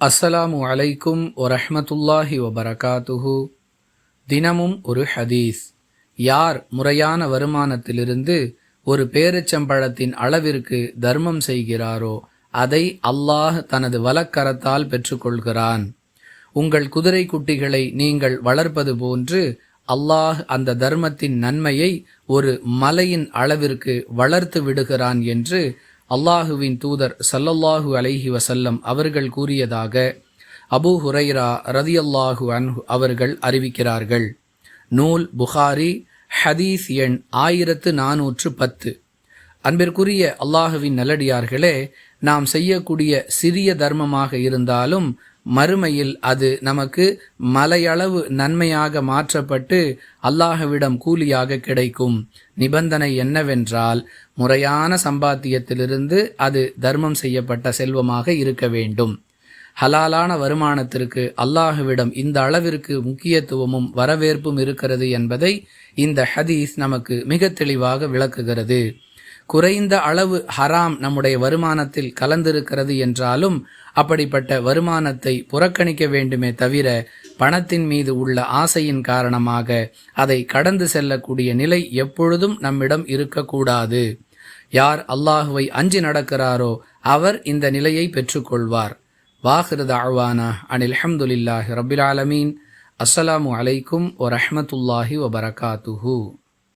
அஸ்ஸலாமு அலைக்கும் வரஹ்மத்துல்லாஹி வபரகாத்துஹு. தினமும் ஒரு ஹதீஸ். யார் முறையான வருமானத்திலிருந்து ஒரு பேரிச்சம்பழத்தின் அளவிற்கு தர்மம் செய்கிறாரோ அதை அல்லாஹ் தனது வலக்கரத்தால் பெற்றுக்கொள்கிறான். உங்கள் குதிரை குட்டிகளை நீங்கள் வளர்ப்பது போன்று அல்லாஹ் அந்த தர்மத்தின் நன்மையை ஒரு மலையின் அளவிற்கு வளர்த்து விடுகிறான் என்று அல்லாஹுவின் தூதர் ஸல்லல்லாஹு அலைஹி வஸல்லம் அவர்கள் கூறியதாக அபூ ஹுரைரா ரதியல்லாஹு அன்ஹு அவர்கள் அறிவிக்கிறார்கள். நூல் புகாரி, ஹதீஸ் எண் 1410. அன்பிற்குரிய அல்லாஹுவின் நல்லடியார்களே, நாம் செய்யக்கூடிய சிறிய தர்மமாக இருந்தாலும் மறுமையில் அது நமக்கு மலையளவு நன்மையாக மாற்றப்பட்டு அல்லாஹ்விடம் கூலியாக கிடைக்கும். நிபந்தனை என்னவென்றால், முறையான சம்பாத்தியத்திலிருந்து அது தர்மம் செய்யப்பட்ட செல்வமாக இருக்க வேண்டும். ஹலாலான வருமானத்திற்கு அல்லாஹ்விடம் இந்த அளவிற்கு முக்கியத்துவமும் வரவேற்பும் இருக்கிறது என்பதை இந்த ஹதீஸ் நமக்கு மிக தெளிவாக விளக்குகிறது. குறைந்த அளவு ஹராம் நம்முடைய வருமானத்தில் கலந்திருக்கிறது என்றாலும் அப்படிப்பட்ட வருமானத்தை புறக்கணிக்க வேண்டுமே தவிர பணத்தின் மீது உள்ள ஆசையின் காரணமாக அதை கடந்து செல்லக்கூடிய நிலை எப்பொழுதும் நம்மிடம் இருக்கக்கூடாது. யார் அல்லாஹுவை அஞ்சி நடக்கிறாரோ அவர் இந்த நிலையை பெற்றுக்கொள்வார். வாஹிரு தஅவானா அனில் ஹம்துலில்லாஹி ரப்பில் ஆலமீன். அஸ்ஸலாமு அலைக்கும் வரஹ்மத்துல்லாஹி வபரகாத்துஹு.